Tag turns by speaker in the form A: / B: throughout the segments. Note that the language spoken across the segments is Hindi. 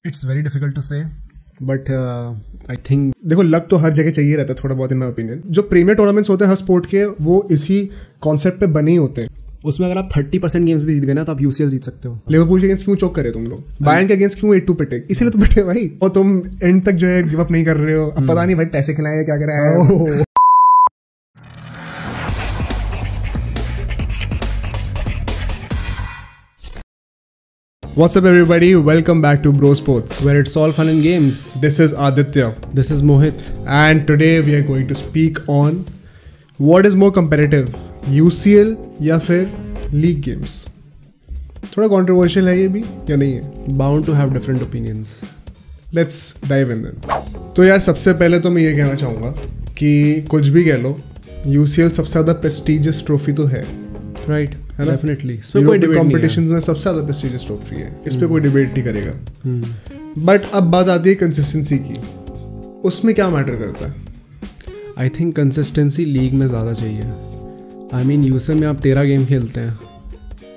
A: इट्स वेरी डिफिकल्ट टू से बट आई थिंक
B: देखो लक तो हर जगह चाहिए रहता है थोड़ा बहुत इन माई ओपिनियन। जो प्रीमियर टूर्नामेंट्स होते हैं हर स्पोर्ट के वो इसी कॉन्सेप्ट पे बने ही होते हैं।
A: उसमें अगर आप 30% गेम्स भी जीत गए ना तो आप यूसीएल जीत सकते हो।
B: लिवरपूल के अगेंस्ट क्यों चौक करे तुम लोग? बायर्न के अगेंस्ट क्यों 8-2 पिटे? इसीलिए तो पिटे भाई। और तुम एंड तक जो है गिव अप नहीं कर रहे हो। अब पता नहीं भाई पैसे खिलाए क्या कर रहा है। What's up everybody, welcome back to Bro Sports,
A: where it's all fun and games.
B: This is Aditya.
A: This is Mohit.
B: And today we are going to speak on what is more competitive, UCL या फिर League Games. थोड़ा controversial है ये भी या नहीं है?
A: Bound to have different opinions.
B: Let's dive in then. तो यार सबसे पहले तो मैं ये कहना चाहूँगा कि कुछ भी कह लो UCL सबसे ज़्यादा prestigious trophy तो है.
A: राइट
B: है ना?
A: डेफिनेटली इसमें कोई डिबेट नहीं है।
B: कॉम्पिटिशंस में सबसे ज़्यादा प्रेस्टिजियस ट्रॉफी है, इस पे कोई डिबेट नहीं करेगा। बट अब बात आती है कंसिस्टेंसी की, उसमें क्या मैटर करता है?
A: आई थिंक कंसिस्टेंसी लीग में ज़्यादा चाहिए। आई मीन यूसीएल में आप 13 गेम खेलते हैं,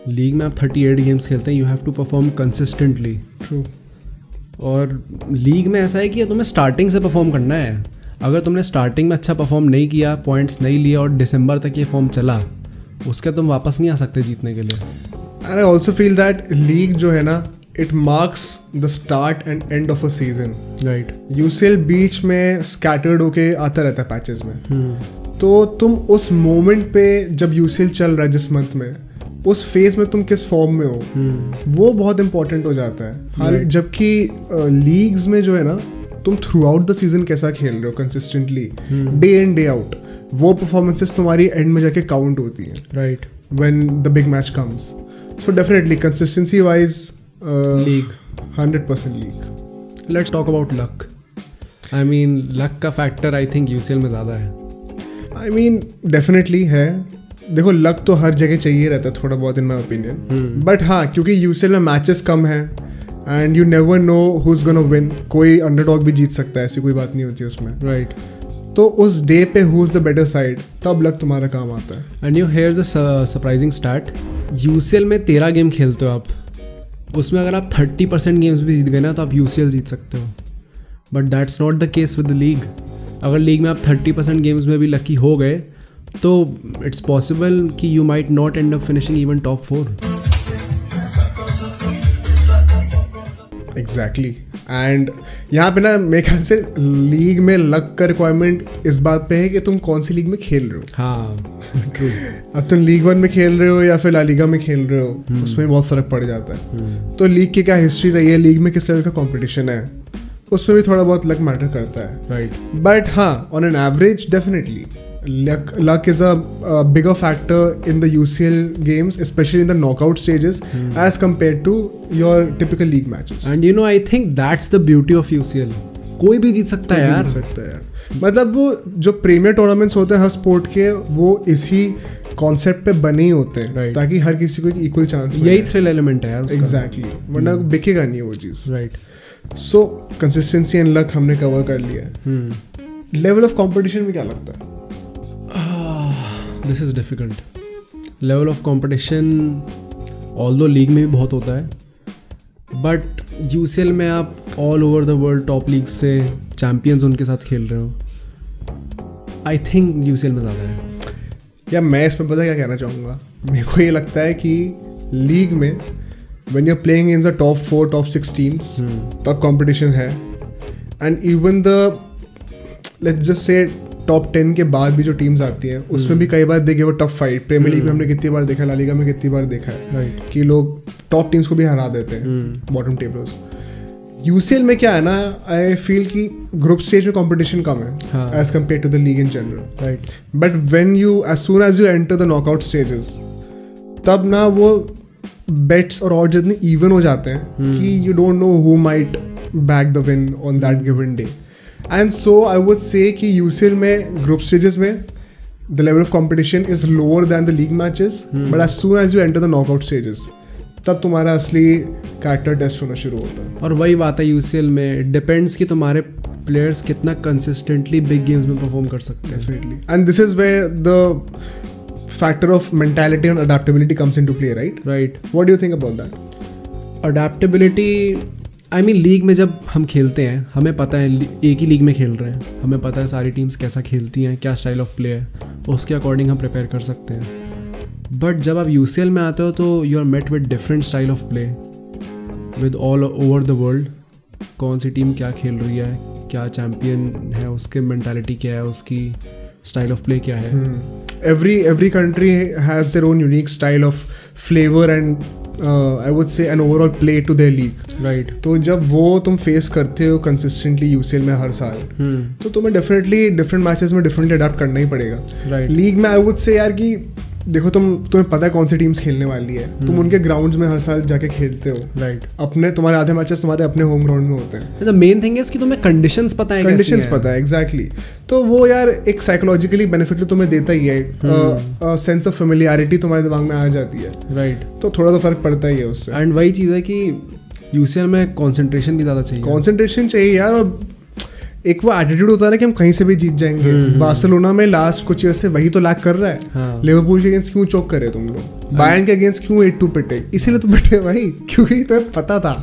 A: लीग में आप 38 गेम्स खेलते हैं। You have to perform consistently.
B: True.
A: और लीग में ऐसा है कि तुम्हें स्टार्टिंग से परफॉर्म करना है। अगर तुमने स्टार्टिंग में अच्छा परफॉर्म नहीं किया, पॉइंट्स नहीं लिए और दिसंबर तक ये फॉर्म चला, उसके तुम वापस नहीं आ सकते जीतने के लिए।
B: And I also feel that league जो है ना, it marks the start and end of a season.
A: Right.
B: UCL बीच में स्कैटर्ड होके आता रहता है पैचेस में। तो तुम उस मोमेंट पे जब यूसीएल चल रहा है जिस मंथ में, उस फेज में तुम किस फॉर्म में हो, वो बहुत इंपॉर्टेंट हो जाता है। जबकि लीग्स में जो है ना, तुम थ्रू आउट द सीजन कैसा खेल रहे हो consistently, day in day out, वो परफॉर्मेंसेस तुम्हारी एंड में जाके काउंट होती हैं।
A: Right.
B: When the big match comes, so definitely consistency wise
A: league
B: 100% league.
A: Let's talk about luck. I mean luck का फैक्टर आई थिंक यूसीएल में ज़्यादा है।
B: आई मीन डेफिनेटली है। देखो लक तो हर जगह चाहिए रहता है थोड़ा बहुत इन माई ओपिनियन। बट हाँ, क्योंकि यूसीएल में मैचेस कम हैं and you never know who is gonna win. कोई अंडरडॉग भी जीत सकता है, ऐसी कोई बात नहीं होती उसमें।
A: राइट।
B: तो उस डे पे who is the better side, तब लक तुम्हारा काम आता है।
A: And you hear the surprising start. UCL में 13 गेम खेलते हो आप, उसमें अगर आप 30% गेम्स भी जीत गए ना तो आप यूसीएल जीत सकते हो। But that's not the case with the league. अगर लीग में आप 30% गेम्स में भी लकी हो गए तो इट्स पॉसिबल कि you might not and up finishing even top 4।
B: Exactly. And यहाँ पे ना मेरे ख्याल से लीग में लक का रिक्वायरमेंट इस बात पे है कि तुम कौन सी लीग में खेल रहे हो।
A: हाँ ट्रू।
B: अब तुम लीग 1 में खेल रहे हो या फिर ला लीगा में खेल रहे हो, उसमें बहुत फर्क पड़ जाता है। तो लीग की क्या हिस्ट्री रही है, लीग में किस तरह का कॉम्पिटिशन है, उसमें भी थोड़ा बहुत लक मैटर करता है।
A: राइट।
B: बट हाँ, on an average definitely luck is a bigger factor in the UCL games, especially in the knockout stages, as compared to your typical league matches.
A: And you know, I think that's the beauty of UCL. कोई भी जीत सकता है यार।
B: मतलब वो जो प्रीमियर टूर्नामेंट्स होते हैं हर स्पोर्ट के, वो इसी कॉन्सेप्ट पे बने ही होते हैं, ताकि हर किसी को एक इक्वल चांस मिले।
A: यही थ्रिल एलिमेंट है यार उसका।
B: एग्जैक्टली। वरना बिकेगा नहीं वो चीज़।
A: Right.
B: So consistency and luck हमने कवर कर लिया है। लेवल ऑफ कॉम्पिटिशन में क्या लगता है?
A: This is difficult. Level of competition although league में भी बहुत होता है, बट यूसीएल में आप all over the world top league से चैम्पियंस उनके साथ खेल रहे हो। आई थिंक यूसीएल में ज़्यादा है।
B: या मैं इसमें पता क्या कहना चाहूँगा, मेरे को ये लगता है कि लीग में when you are playing in the top 4 top 6 teams, तब कॉम्पिटिशन है। And even the let's just say top 10 के बाद भी जो टीम्स आती हैं, उसमें भी कई बार देखे वो टफ फाइट। प्रीमियर लीग में हमने कितनी बार देखा, ला लीगा में कितनी बार देखा है कि लोग टॉप टीम्स को भी हरा देते हैं बॉटम टेबल्स। यूसीएल में क्या है ना, आई फील कि ग्रुप स्टेज में कंपटीशन कम है as compare to the league in general.
A: Right.
B: But when you as soon as you enter the knockout stages, तब ना वो बेट्स और ऑड्स इतने इवन हो जाते हैं कि you don't know who might back the win on that given day. And so I would say कि यूसीएल में ग्रुप स्टेजेस में the level of competition is lower than the league matches, but as soon as you enter the knockout stages, तब तुम्हारा असली कैरेक्टर टेस्ट होना शुरू होता है।
A: और वही बात है यूसीएल में, इट डिपेंड्स कि तुम्हारे प्लेयर्स कितना कंसिस्टेंटली बिग गेम्स में परफॉर्म कर सकते हैं।
B: Definitely. And this is where the factor of mentality and adaptability comes into play, right?
A: Right.
B: What do you think about that?
A: Adaptability, I mean league में जब हम खेलते हैं हमें पता है एक ही लीग में खेल रहे हैं, हमें पता है सारी टीम्स कैसा खेलती हैं, क्या स्टाइल ऑफ प्ले है, उसके अकॉर्डिंग हम प्रिपेयर कर सकते हैं। बट जब आप यूसीएल में आते हो तो you are met with different style of play with all over the world. कौन सी टीम क्या खेल रही है, क्या चैम्पियन है, उसके मेंटालिटी क्या है, उसकी स्टाइल ऑफ प्ले क्या है।
B: every country has their own unique style of flavor and I would say an overall play to their league.
A: Right.
B: तो जब वो तुम फेस करते हो कंसिस्टेंटली यूसीएल में हर साल, तो तुम्हें डेफिनेटली डिफरेंट मैचेस में डिफरेंटली अडाप्ट करना ही पड़ेगा।
A: राइट।
B: लीग में आई वुड से यार कि देखो तुम्हें पता है कौन सी टीम्स खेलने वाली है, तुम उनके ग्राउंड्स में हर साल जाके खेलते हो।
A: राइट।
B: अपने तुम्हारे आधे मैचेस तुम्हारे अपने होम ग्राउंड में होते हैं।
A: द मेन थिंग इज कि तुम्हें कंडीशंस पता है,
B: कंडीशंस पता है, एग्जैक्टली। तो वो यार एक साइकोलॉजिकली बेनिफिट तुम्हें देता ही है, सेंस ऑफ फेमिलियरिटी तुम्हारे दिमाग में आ जाती है।
A: राइट।
B: तो थोड़ा तो फर्क पड़ता ही है उससे।
A: एंड वही चीज़ है कि यूसीएल में कंसंट्रेशन भी ज़्यादा चाहिए।
B: कंसंट्रेशन चाहिए यार, और एक वो एटीट्यूड होता है ना कि हम कहीं से भी जीत जाएंगे। बार्सिलोना में लास्ट कुछ ईयर से वही तो लैक कर रहा है।
A: हाँ।
B: लिवरपूल के अगेंस्ट क्यों चोक करे तुम लोग, बायर्न के अगेंस्ट क्यों 8-2 पिटे, इसीलिए तो पिटे भाई, क्योंकि तुम्हें पता था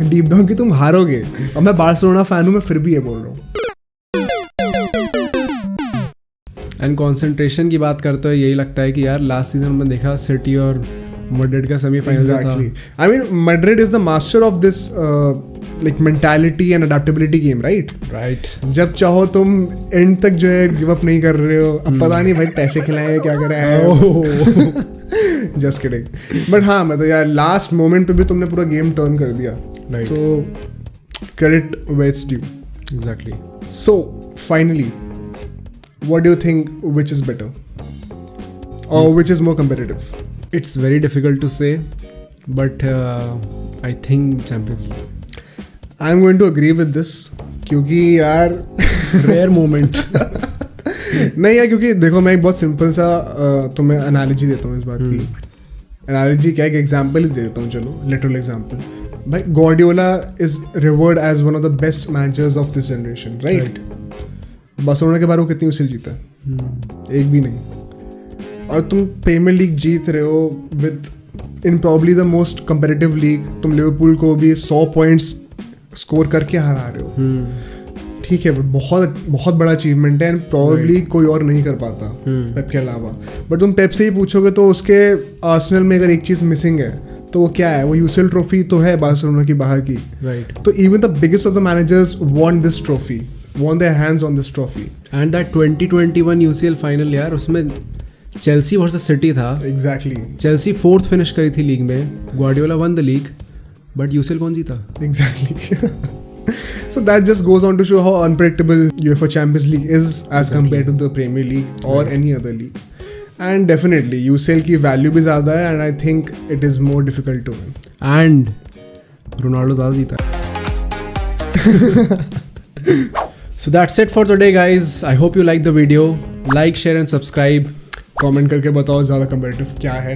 B: डीप डाउन कि तुम हारोगे। और मैं बार्सिलोना फैन हूँ, मैं फिर भी ये बोल रहा हूँ।
A: एंड कंसंट्रेशन की बात करते हुए यही लगता है कि यार लास्ट सीजन में देखा सिटी और मैड्रिड का सेमीफाइनल था।
B: I mean Madrid is the master of this like mentality and adaptability game, right. जब चाहो तुम एंड तक जो है गिव अप नहीं कर रहे हो। अब पता नहीं भाई पैसे खिलाए क्या कर रहे हैं, जस्ट किडिंग। बट हाँ मतलब यार लास्ट मोमेंट पे भी तुमने पूरा गेम टर्न कर दिया, तो credit where it's due.
A: Exactly.
B: So finally what do you think which is better or which is more competitive?
A: It's very difficult to say, but I think Champions League.
B: I'm going to agree with this क्योंकि यार
A: rare moment।
B: नहीं यार, क्योंकि देखो मैं एक बहुत सिंपल सा तुम्हें एनालॉजी देता हूँ इस बात की। एनालॉजी क्या है, एक एग्जाम्पल ही देता हूँ, चलो लिटरल एग्जाम्पल। भाई Guardiola is revered as one of the best managers of this generation, right? Barcelona के बारे में कितनी यूसीएल जीता है? एक भी नहीं। और तुम प्रीमियर लीग जीत रहे हो with in probably the most competitive league. तुम लिवरपूल को भी 100 पॉइंट्स स्कोर करके हरा रहे हो। ठीक है, बहुत बहुत बड़ा अचीवमेंट है एंड प्रॉब्ली कोई और नहीं कर पाता पेप के अलावा। बट तुम पेप से ही पूछोगे तो उसके आर्सेनल में अगर एक चीज़ मिसिंग है तो वो क्या है? वो यूसीएल ट्रॉफी तो है बार्सिलोना की बाहर की।
A: राइट।
B: तो even the biggest of the managers want this trophy, want their hands on this trophy.
A: And that 2021 UCL final यार, उसमें चेल्सी वर्सेस सिटी था।
B: Exactly.
A: चेल्सी 4th फिनिश करी थी लीग में, Guardiola won the league, but UCL कौन जीता?
B: Exactly. So that just goes on to show how unpredictable UEFA Champions League is as compared to the Premier League or any other league. And definitely UCL की value भी ज़्यादा है and I think it is more difficult to win.
A: And Ronaldo ज़्यादा जीता है। So that's it for today guys. I hope you liked the video. Like, share and subscribe.
B: Comment करके बताओ ज़्यादा competitive क्या है,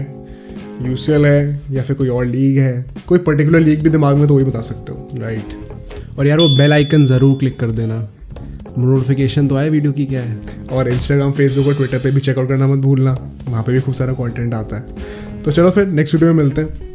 B: UCL है या फिर कोई और लीग है। कोई पर्टिकुलर लीग भी दिमाग में तो वही बता सकते हो।
A: राइट। और यार वो बेल आइकन ज़रूर क्लिक कर देना, नोटिफिकेशन तो आए वीडियो की क्या है।
B: और इंस्टाग्राम, फेसबुक और ट्विटर पे भी चेकआउट करना मत भूलना, वहाँ पे भी खूब सारा कंटेंट आता है। तो चलो फिर नेक्स्ट वीडियो में मिलते हैं।